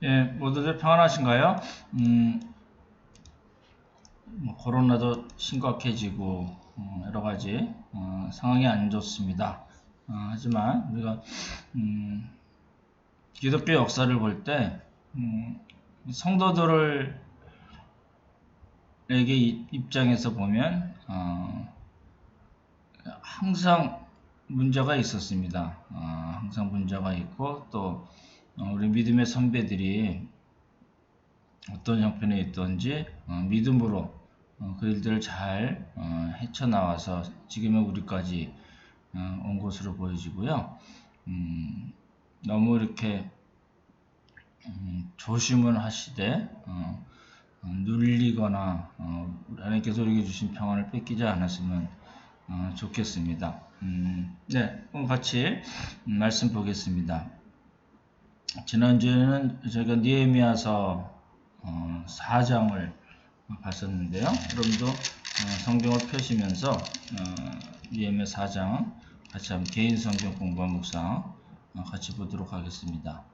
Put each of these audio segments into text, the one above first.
예, 모두들 평안하신가요? 코로나도 심각해지고 여러 가지 상황이 안 좋습니다. 하지만 우리가 기독교 역사를 볼 때 성도들에게 입장에서 보면 항상 문제가 있었습니다. 항상 문제가 있고 또 우리 믿음의 선배들이 어떤 형편에 있던지 믿음으로 그 일들을 잘 헤쳐나와서 지금의 우리까지 온 것으로 보여지고요. 너무 이렇게 조심을 하시되 눌리거나 하나님께서 우리에게 주신 평안을 뺏기지 않았으면 좋겠습니다. 네, 오늘 같이 말씀 보겠습니다. 지난주에는 저희가 느헤미야서 4장을 봤었는데요. 여러분도 성경을 펴시면서 느헤미야 4장 같이 한번 개인 성경 공부와 묵상 같이 보도록 하겠습니다.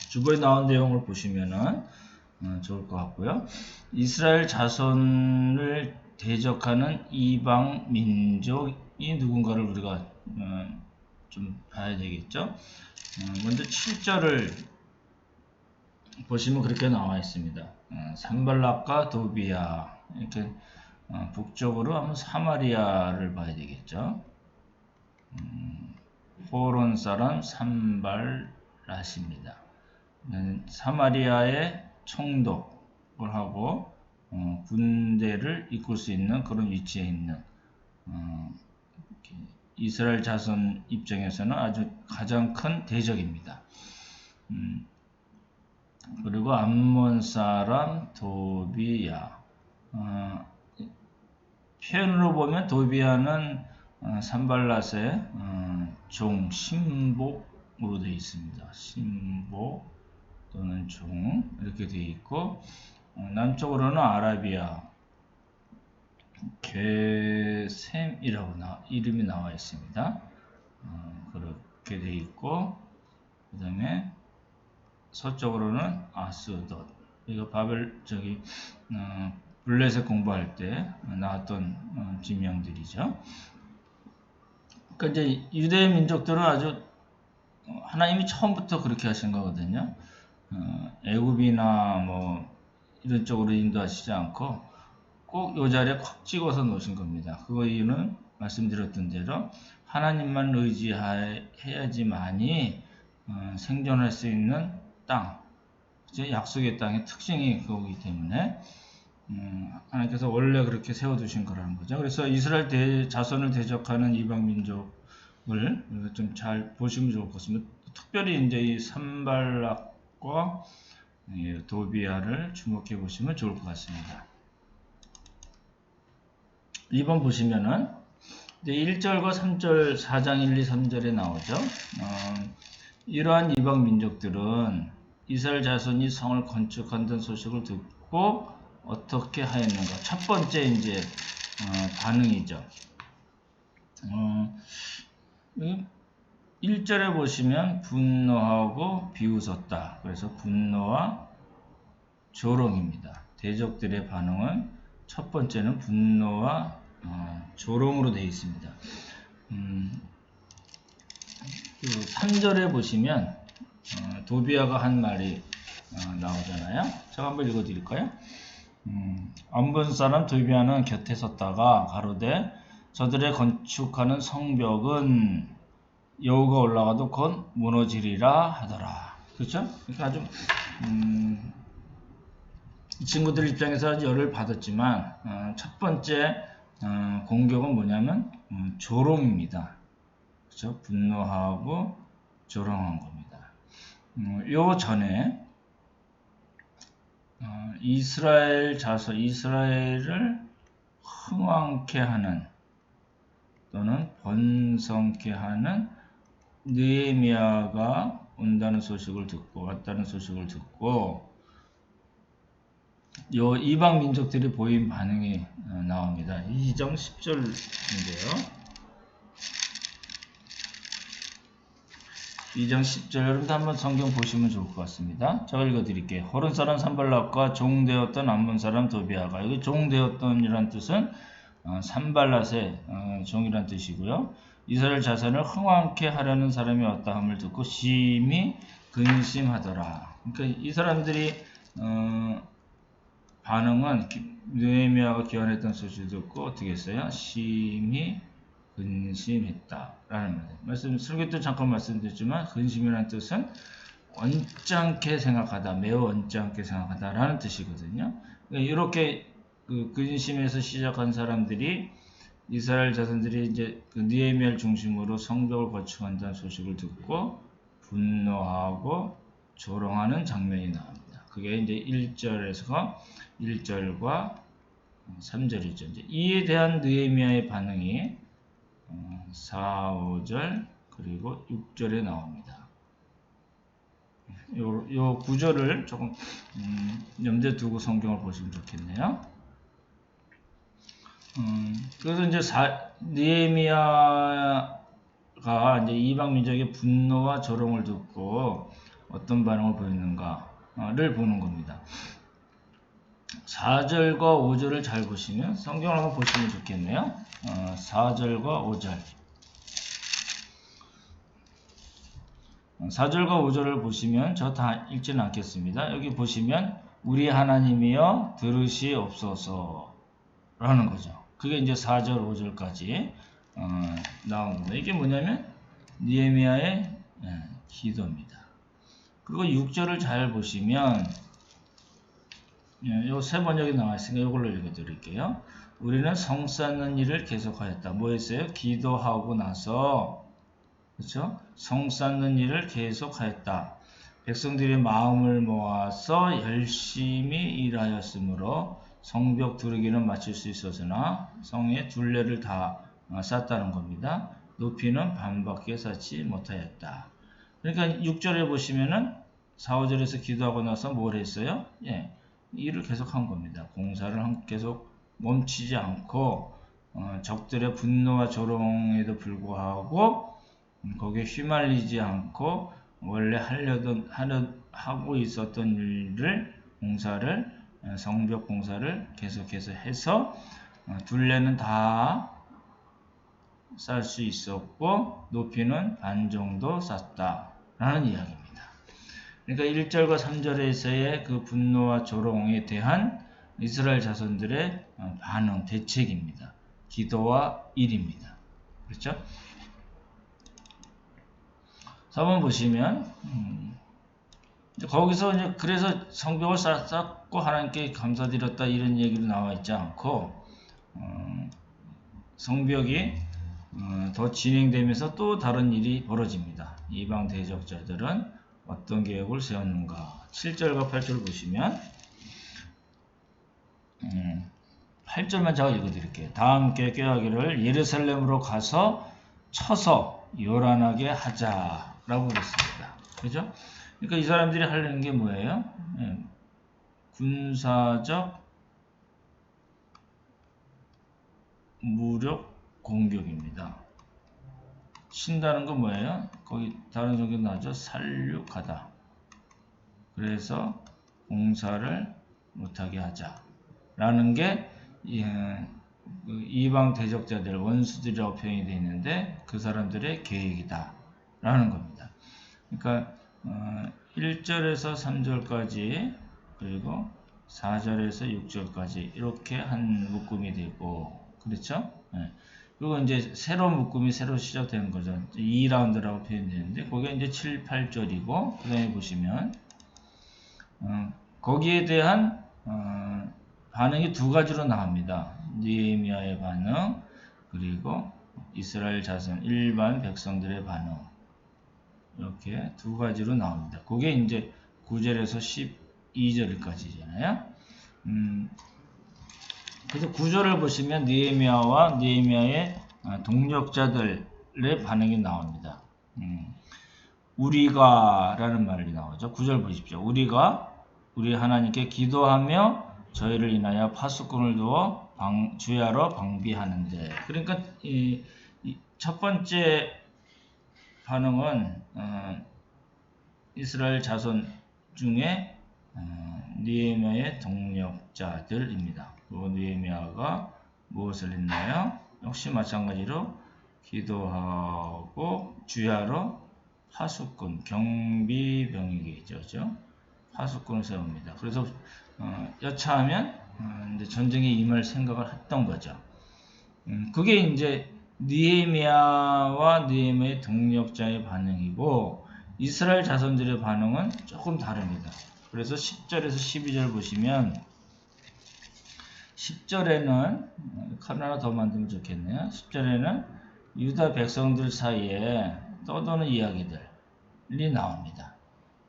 주보에 나온 내용을 보시면은 좋을 것 같고요. 이스라엘 자손을 대적하는 이방 민족이 누군가를 우리가 좀 봐야 되겠죠. 먼저 7절을 보시면 그렇게 나와 있습니다. 산발락과 도비야, 이렇게 북쪽으로 하면 사마리아를 봐야 되겠죠. 호론 사람 산발랏입니다. 사마리아의 총독을 하고 군대를 이끌 수 있는 그런 위치에 있는 이스라엘 자손 입장에서는 아주 가장 큰 대적입니다. 그리고 암몬 사람 도비야. 표현으로 보면 도비야는 산발랏의 종 신복으로 되어 있습니다. 신복 또는 종 이렇게 되어 있고, 남쪽으로는 아라비아 게셈이라고 이름이 나와 있습니다. 그렇게 되어 있고, 그 다음에 서쪽으로는 아스돗. 이거 블레셋 공부할 때 나왔던 지명들이죠. 그러니까 이제 유대 민족들은 아주 하나님이 처음부터 그렇게 하신 거거든요. 애굽이나 뭐 이런 쪽으로 인도하시지 않고 꼭 이 자리에 콕 찍어서 놓으신 겁니다. 그거 이유는 말씀드렸던 대로 하나님만 의지해야지만이 생존할 수 있는 땅, 약속의 땅의 특징이 그거기 때문에 하나님께서 원래 그렇게 세워두신 거라는 거죠. 그래서 이스라엘 자손을 대적하는 이방 민족을 좀 잘 보시면 좋을 것 같습니다. 특별히 이제 이 산발락과 도비야를 주목해 보시면 좋을 것 같습니다. 2번 보시면은 1절과 3절 4장 1, 2, 3절에 나오죠. 이러한 이방 민족들은 이스라엘 자손이 성을 건축한다는 소식을 듣고 어떻게 하였는가. 첫 번째 이제 반응이죠. 1절에 보시면 분노하고 비웃었다. 그래서 분노와 조롱입니다. 대적들의 반응은 첫 번째는 분노와 조롱으로 되어 있습니다. 3절에 보시면 도비야가 한 말이 나오잖아요. 제가 한번 읽어드릴까요? 암몬 사람 도비야는 곁에 섰다가 가로되 저들의 건축하는 성벽은 여우가 올라가도 곧 무너지리라 하더라. 그렇죠? 그러니까 아주 이 친구들 입장에서 열을 받았지만 첫 번째 공격은 뭐냐면 조롱입니다. 그렇죠? 분노하고 조롱한 겁니다. 요 전에 이스라엘 자손, 이스라엘을 흥왕케 하는 또는 번성케 하는 느헤미야가 온다는 소식을 듣고 왔다는 소식을 듣고 요 이방 민족들이 보인 반응이 나옵니다. 2장 10절인데요. 2장 10절 여러분도 한번 성경 보시면 좋을 것 같습니다. 제가 읽어드릴게요. 호른 사람 산발락과 종되었던 암몬 사람 도비아가 여기 종되었던이란 뜻은 산발랏의 종이란 뜻이고요. 이스라엘 자손을 흥왕케 하려는 사람이 왔다 함을 듣고 심히 근심하더라. 그러니까 이 사람들이 반응은 느헤미야가 기원했던 소식을 듣고 어떻게 했어요? 심히 근심했다라는 말이에요. 설교 때 잠깐 말씀드렸지만 근심이라는 뜻은 언짢게 생각하다, 매우 언짢게 생각하다라는 뜻이거든요. 그러니까 이렇게 그 근심에서 시작한 사람들이 이스라엘 자손들이 이제 그 느헤미야를 중심으로 성벽을 건축한다는 소식을 듣고 분노하고 조롱하는 장면이 나옵니다. 그게 이제 1절과 3절이죠. 이제 이에 대한 느헤미야의 반응이 4, 5절 그리고 6절에 나옵니다. 요 구절을 조금 염두에 두고 성경을 보시면 좋겠네요. 그래서 이제 느헤미야가 이제 이방 민족의 분노와 조롱을 듣고 어떤 반응을 보이는가를 보는 겁니다. 4절과 5절을 잘 보시면 성경을 한번 보시면 좋겠네요. 4절과 5절. 4절과 5절을 보시면 저 다 읽지는 않겠습니다. 여기 보시면 우리 하나님이여 들으시옵소서 라는 거죠. 그게 이제 4절 5절까지 나온 겁니다. 이게 뭐냐면 느헤미야의 기도입니다. 그리고 6절을 잘 보시면 요 세 번역이 나와 있으니까 이걸로 읽어드릴게요. 우리는 성 쌓는 일을 계속하였다. 뭐 했어요? 기도하고 나서 그렇죠? 성 쌓는 일을 계속하였다. 백성들의 마음을 모아서 열심히 일하였으므로 성벽 두르기는 마칠 수 있었으나 성의 둘레를 다 쌓았다는 겁니다. 높이는 반밖에 쌓지 못하였다. 그러니까 6절에 보시면은 4, 5절에서 기도하고 나서 뭘 했어요? 일을 계속한 겁니다. 공사를 계속 멈추지 않고 적들의 분노와 조롱에도 불구하고 거기에 휘말리지 않고 원래 하고 있었던 일을 성벽 공사를 계속해서 해서 둘레는 다 쌓을 수 있었고 높이는 반 정도 쌓았다라는 이야기입니다. 그러니까 1절과 3절에서의 그 분노와 조롱에 대한 이스라엘 자손들의 반응, 대책입니다. 기도와 일입니다. 그렇죠? 4번 보시면 거기서 이제 그래서 성벽을 쌓고 하나님께 감사드렸다 이런 얘기로 나와 있지 않고 성벽이 더 진행되면서 또 다른 일이 벌어집니다. 이방 대적자들은 어떤 계획을 세웠는가? 7절과 8절을 보시면 8절만 제가 읽어드릴게요. 다 함께 꾀하기를 예루살렘으로 가서 쳐서 요란하게 하자라고 그랬습니다. 그죠? 그러니까 이 사람들이 하려는 게 뭐예요? 군사적 무력 공격입니다. 친다는 건 뭐예요? 거기 다른 종교 나죠? 살육하다. 그래서 공사를 못하게 하자라는 게 이방 대적자들 원수들이라고 표현이 되어 있는데 그 사람들의 계획이다라는 겁니다. 그러니까 1절에서 3절까지 그리고 4절에서 6절까지 이렇게 한 묶음이 되고 그렇죠? 그리고 이제 새로운 묶음이 새로 시작되는 거죠. 2라운드라고 표현되는데 그게 이제 7, 8절이고 그 다음에 보시면 거기에 대한 반응이 두 가지로 나옵니다. 느헤미야의 반응 그리고 이스라엘 자손 일반 백성들의 반응 이렇게 두 가지로 나옵니다. 그게 이제 9절에서 12절까지잖아요. 그래서 9절을 보시면 느헤미야와 느헤미야의 동력자들의 반응이 나옵니다. 우리가 라는 말이 나오죠. 9절 보십시오. 우리가 우리 하나님께 기도하며 저희를 인하여 파수꾼을 두어 주야로 방비하는데 그러니까 첫 번째 반응은 이스라엘 자손 중에 느헤미야의 동력자들입니다. 그 느헤미야가 무엇을 했나요? 역시 마찬가지로 기도하고 주야로 파수꾼, 경비병이겠죠, 그죠? 파수꾼을 세웁니다. 그래서 여차하면 이제 전쟁에 임할 생각을 했던 거죠. 그게 이제 느헤미야와 느헤미야의 동력자의 반응이고 이스라엘 자손들의 반응은 조금 다릅니다. 그래서 10절에서 12절 보시면 10절에는 칼 하나 더 만들면 좋겠네요. 10절에는 유다 백성들 사이에 떠도는 이야기들이 나옵니다.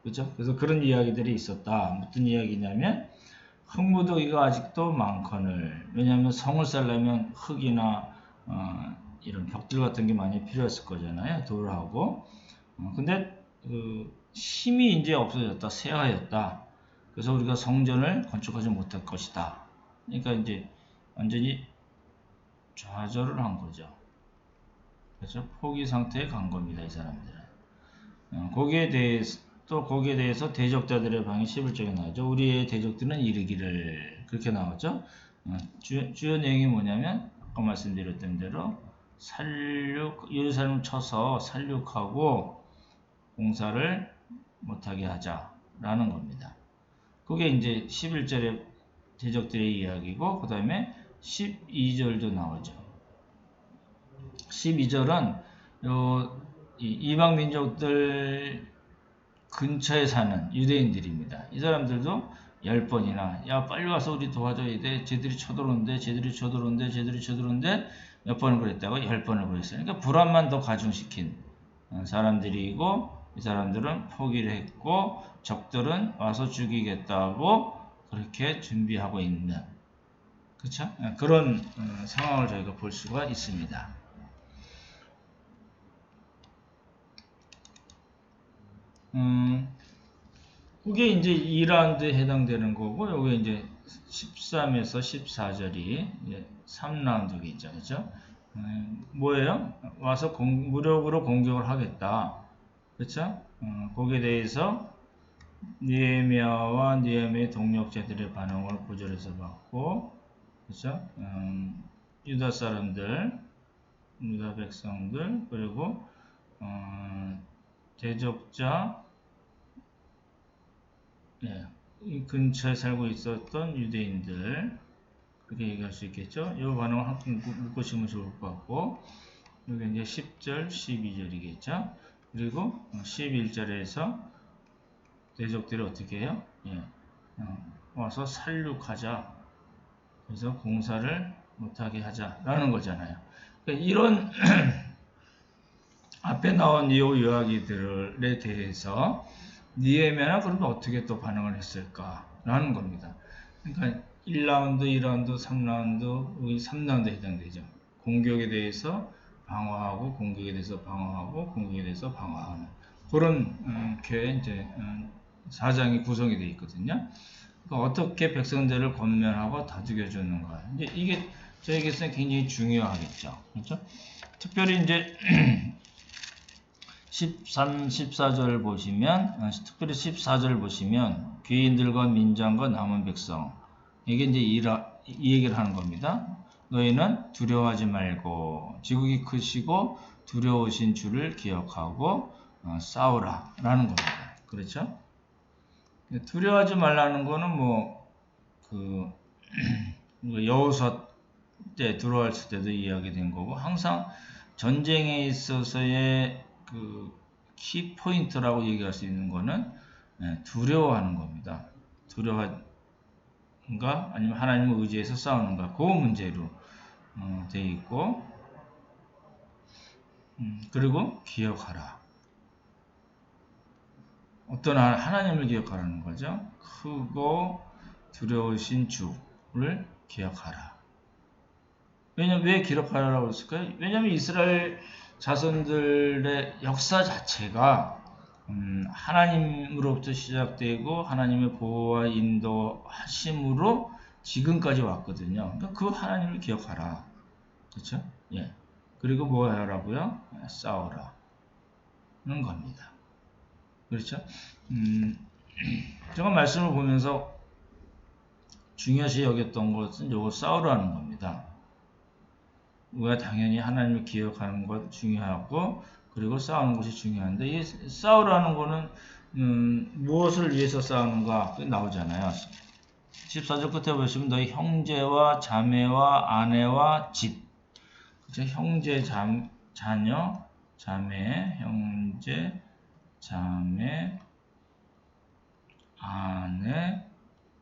그렇죠? 그래서 그런 이야기들이 있었다. 무슨 이야기냐면 흙무더기가 아직도 많거늘. 왜냐하면 성을 쌓으려면 흙이나 이런 벽들 같은 게 많이 필요했을 거잖아요. 돌하고. 근데 힘이 이제 없어졌다. 쇠하였다. 그래서 우리가 성전을 건축하지 못할 것이다. 그러니까 이제 완전히 좌절을 한 거죠. 그래서 포기 상태에 간 겁니다. 이 사람들은. 거기에 대해서 대적자들의 방이 11절에 나오죠. 우리의 대적들은 이르기를 그렇게 나오죠. 주요 내용이 뭐냐면 아까 말씀드렸던 대로 예루살렘을 쳐서 살육하고 공사를 못하게 하자라는 겁니다. 그게 이제 11절에 대적들의 이야기고 그 다음에 12절도 나오죠. 12절은 이방 민족들 근처에 사는 유대인들입니다. 이 사람들도 10번이나 야 빨리 와서 우리 도와줘야 돼. 쟤들이 쳐들어오는데 몇 번을 그랬다고 10번을 그랬어요. 그러니까 불안만 더 가중시킨 사람들이고 이 사람들은 포기를 했고 적들은 와서 죽이겠다고 그렇게 준비하고 있는 그렇죠? 그런 상황을 저희가 볼 수가 있습니다. 그게 이제 2라운드에 해당되는 거고, 요게 이제 13에서 14절이 3라운드겠죠. 그죠? 뭐예요? 와서 무력으로 공격을 하겠다. 그쵸? 거기에 대해서 느헤미야와 느헤미야의 동력자들의 반응을 9절에서 봤고, 그쵸? 유다 사람들, 유다 백성들, 그리고, 대적자, 이 근처에 살고 있었던 유대인들 그렇게 얘기할 수 있겠죠. 이 반응을 한번 묶으시면 좋을 것 같고 여기 이제 10절, 12절이겠죠. 그리고 11절에서 대적들이 어떻게 해요? 와서 살육하자. 그래서 공사를 못하게 하자라는 거잖아요. 그러니까 이런 앞에 나온 이 이야기들에 대해서 느헤미야는 그러면 어떻게 또 반응을 했을까라는 겁니다. 그러니까 1라운드, 2라운드, 3라운드, 여기 3라운드에 해당되죠. 공격에 대해서 방어하고, 공격에 대해서 방어하고, 공격에 대해서 방어하는 그런 이제 사장이 구성이 되어 있거든요. 그러니까 어떻게 백성들을 권면하고 다독여주는가. 이제 이게 저에게서는 굉장히 중요하겠죠. 그렇죠? 특별히 이제 13, 14절 보시면, 특별히 14절 보시면, 귀인들과 민장과 남은 백성. 이게 이제 이 얘기를 하는 겁니다. 너희는 두려워하지 말고, 지극히 크시고, 두려우신 주를 기억하고, 싸우라. 라는 겁니다. 그렇죠? 두려워하지 말라는 거는 여호수아 때 들어왔을 때도 이야기된 거고, 항상 전쟁에 있어서의 키포인트라고 얘기할 수 있는 거는 두려워하는 겁니다. 두려워한가 아니면 하나님을 의지해서 싸우는가 그 문제로 되어 있고 그리고 기억하라. 어떤 하나님을 기억하라는 거죠. 크고 두려우신 주를 기억하라. 왜냐면 왜 기억하라고 했을까요? 왜냐면 이스라엘 자손들의 역사 자체가 하나님으로부터 시작되고 하나님의 보호와 인도하심으로 지금까지 왔거든요. 그러니까 그 하나님을 기억하라. 그렇죠? 예. 그리고 뭐 하라고요? 싸워라. 겁니다. 그렇죠? 제가 말씀을 보면서 중요시 여겼던 것은 요거 싸우라는 겁니다. 우리가 당연히 하나님을 기억하는 것 중요하고, 그리고 싸우는 것이 중요한데, 이 싸우라는 거는 무엇을 위해서 싸우는가 나오잖아요. 14절 끝에 보시면 너희 형제와 자매와 아내와 집, 그렇죠? 형제, 자녀, 자매, 형제, 자매, 아내,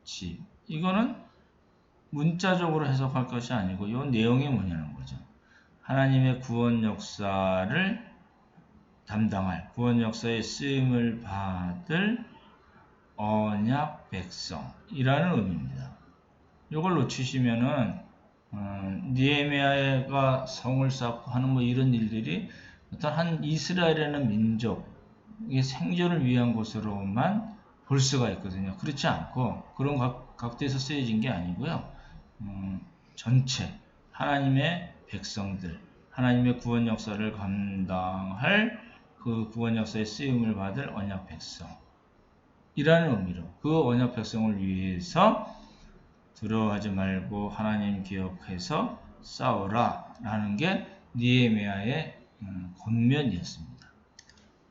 집. 이거는 문자적으로 해석할 것이 아니고 이 내용이 뭐냐는 거죠. 하나님의 구원 역사를 담당할, 구원 역사에 쓰임을 받을 언약 백성이라는 의미입니다. 이걸 놓치시면은 느헤미야가 성을 쌓고 하는 뭐 이런 일들이 어떤 한 이스라엘이라는 민족의 생존을 위한 것으로만 볼 수가 있거든요. 그렇지 않고 그런 각도에서 쓰여진 게 아니고요. 전체 하나님의 백성들, 하나님의 구원 역사를 감당할 그 구원 역사에 쓰임을 받을 언약 백성 이라는 의미로 그 언약 백성을 위해서 두려워하지 말고 하나님 기억해서 싸워라 라는 게 느헤미야의 권면이었습니다.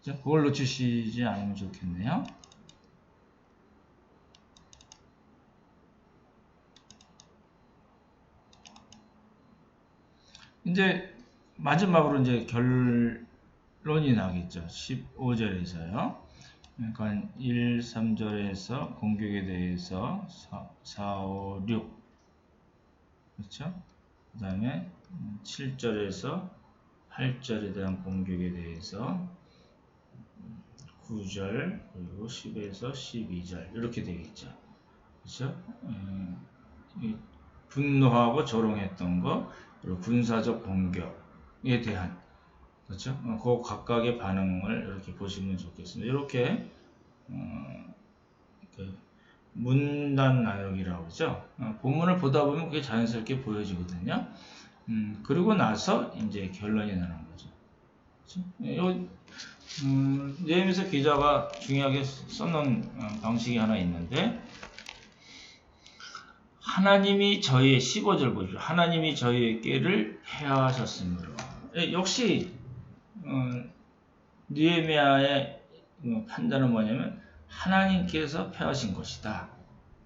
그걸 놓치시지 않으면 좋겠네요. 이제 마지막으로 이제 결론이 나겠죠. 15절에서요. 그러니까 1, 3절에서 공격에 대해서 4, 5, 6 그렇죠? 그 다음에 7절에서 8절에 대한 공격에 대해서 9절 그리고 10에서 12절 이렇게 되겠죠. 그렇죠? 분노하고 조롱했던 거 그리고 군사적 공격에 대한 그렇죠? 그 각각의 반응을 이렇게 보시면 좋겠습니다. 이렇게 그 문단 나열이라고 하죠. 본문을 보다 보면 그게 자연스럽게 보여지거든요. 그리고 나서 이제 결론이 나는 거죠. 그렇죠? 느헤미야 기자가 중요하게 써놓은 방식이 하나 있는데 하나님이 저희의 15절 보십시오. 하나님이 저희의 꾀를 패하셨으므로 역시 느헤미야의 판단은 뭐냐면 하나님께서 패하신 것이다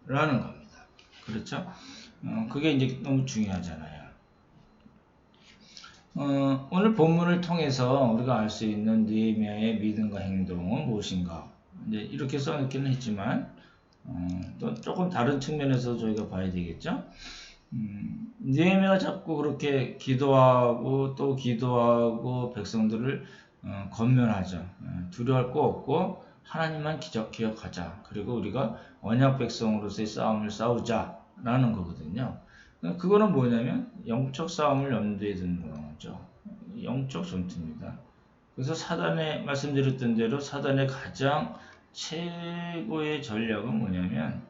라는 겁니다. 그렇죠? 그게 이제 너무 중요하잖아요. 오늘 본문을 통해서 우리가 알 수 있는 느헤미야의 믿음과 행동은 무엇인가 이제 이렇게 써놓기는 했지만 또 조금 다른 측면에서 저희가 봐야 되겠죠. 느헤미야가 자꾸 그렇게 기도하고 또 기도하고 백성들을 권면하죠. 두려워할 거 없고 하나님만 기억하자. 그리고 우리가 언약 백성으로서의 싸움을 싸우자라는 거거든요. 그거는 뭐냐면 영적 싸움을 염두에 두는 거죠. 영적 전투입니다. 그래서 사단의 말씀드렸던 대로 사단의 가장 최고의 전략은 뭐냐면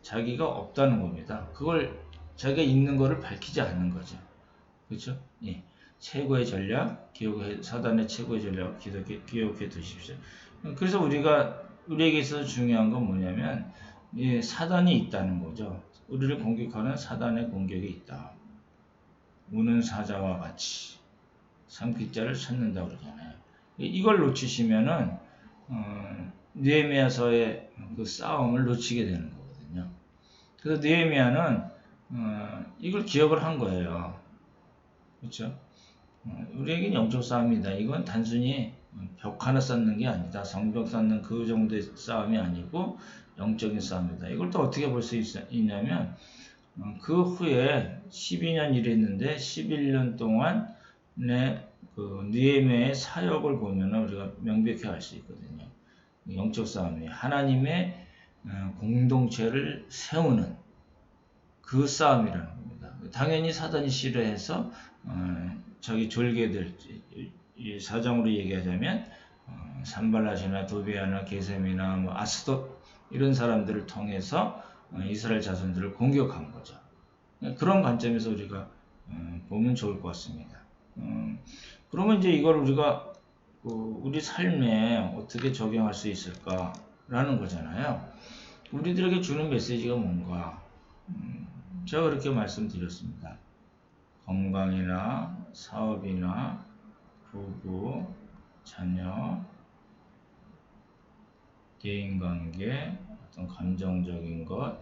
자기가 없다는 겁니다. 그걸 자기가 있는 거를 밝히지 않는 거죠. 그렇죠? 최고의 전략, 사단의 최고의 전략 기억해 두십시오. 그래서 우리에게 있어서 중요한 건 뭐냐면 사단이 있다는 거죠. 우리를 공격하는 사단의 공격이 있다. 우는 사자와 같이 삼킬자를 찾는다 그러잖아요. 이걸 놓치시면은 느헤미야서의 그 싸움을 놓치게 되는 거거든요. 그래서 느헤미야는 이걸 기억을 한 거예요. 그렇죠? 우리에겐 영적 싸움이다. 이건 단순히 벽 하나 쌓는 게 아니다. 성벽 쌓는 그 정도의 싸움이 아니고 영적인 싸움이다. 이걸 또 어떻게 볼 수 있냐면 그 후에 12년 일했는데 11년 동안의 그 느헤미야의 사역을 보면 우리가 명백히 알 수 있거든요. 영적 싸움이 하나님의 공동체를 세우는 그 싸움이라는 겁니다. 당연히 사단이 싫어해서 자기 졸개들 사정으로 얘기하자면 산발랏이나 도비아나 게셈이나 뭐 아스돗 이런 사람들을 통해서 이스라엘 자손들을 공격한 거죠. 그런 관점에서 우리가 보면 좋을 것 같습니다. 그러면 이제 이걸 우리가 우리 삶에 어떻게 적용할 수 있을까라는 거잖아요. 우리들에게 주는 메시지가 뭔가? 제가 그렇게 말씀드렸습니다. 건강이나 사업이나 부부, 자녀, 대인관계, 어떤 감정적인 것,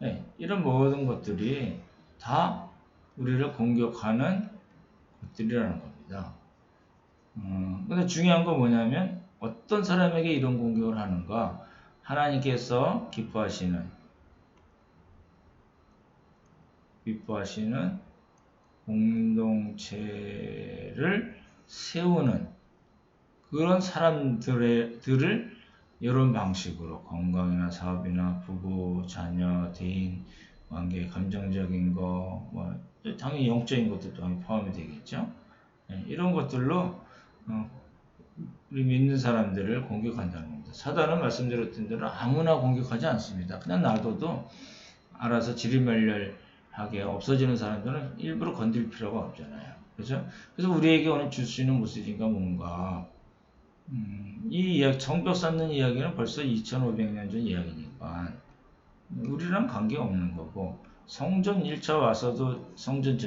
네, 이런 모든 것들이 다 우리를 공격하는 것들이라는 겁니다. 근데 중요한 건 뭐냐면 어떤 사람에게 이런 공격을 하는가? 하나님께서 기뻐하시는 공동체를 세우는 그런 사람들을 이런 방식으로 건강이나 사업이나 부부, 자녀, 대인 관계, 감정적인 거, 뭐 당연히 영적인 것도 당연히 포함이 되겠죠. 네, 이런 것들로 우리 믿는 사람들을 공격한다는 겁니다. 사단은 말씀드렸던 대로 아무나 공격하지 않습니다. 그냥 놔둬도 알아서 지리멸렬하게 없어지는 사람들은 일부러 건들 필요가 없잖아요. 그렇죠? 그래서 우리에게 오늘 줄 수 있는 메시지가 뭔가? 이 이야기, 성벽 쌓는 이야기는 벌써 2500년 전 이야기니까 우리랑 관계없는 거고, 성전 1차 와서도 성전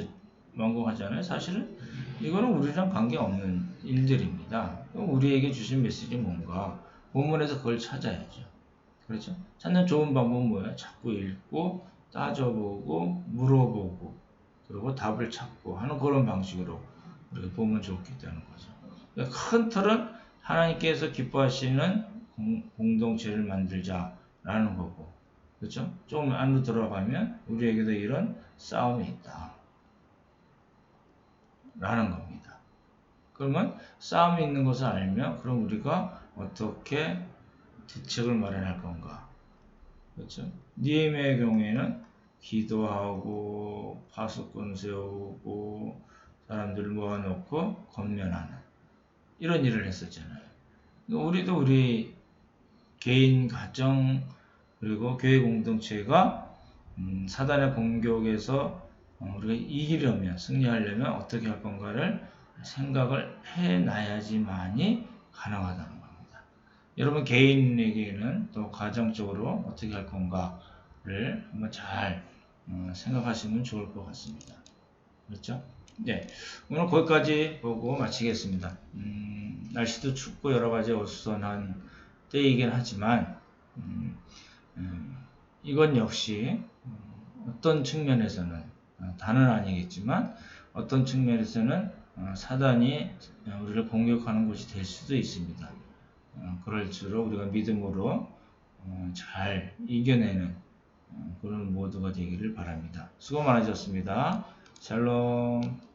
완공하잖아요. 사실은 이거는 우리랑 관계없는 일들입니다. 우리에게 주신 메시지 뭔가? 본문에서 그걸 찾아야죠. 그렇죠? 찾는 좋은 방법은 뭐예요? 자꾸 읽고 따져보고 물어보고 그리고 답을 찾고 하는 그런 방식으로 우리가 보면 좋겠다는 거죠. 그러니까 큰 틀은 하나님께서 기뻐하시는 공동체를 만들자라는 거고, 그렇죠? 좀 안으로 들어가면 우리에게도 이런 싸움이 있다 라는 겁니다. 그러면 싸움이 있는 것을 알면 그럼 우리가 어떻게 대책을 마련할 건가? 그렇죠? 니에미아의 경우에는 기도하고 파수꾼 세우고 사람들을 모아놓고 건면하는 이런 일을 했었잖아요. 우리도 우리 개인, 가정 그리고 교회 공동체가 사단의 공격에서 우리가 이기려면 승리하려면 어떻게 할 건가를 생각을 해놔야지만이 가능하다는 겁니다. 여러분 개인에게는 또 가정적으로 어떻게 할 건가를 한번 잘 생각하시면 좋을 것 같습니다. 그렇죠? 네, 오늘 거기까지 보고 마치겠습니다. 날씨도 춥고 여러 가지 어수선한 때이긴 하지만 이건 역시 어떤 측면에서는 다는 아니겠지만 어떤 측면에서는 사단이 우리를 공격하는 곳이 될 수도 있습니다. 그럴수록 우리가 믿음으로 잘 이겨내는 그런 모두가 되기를 바랍니다. 수고 많으셨습니다. 샬롬.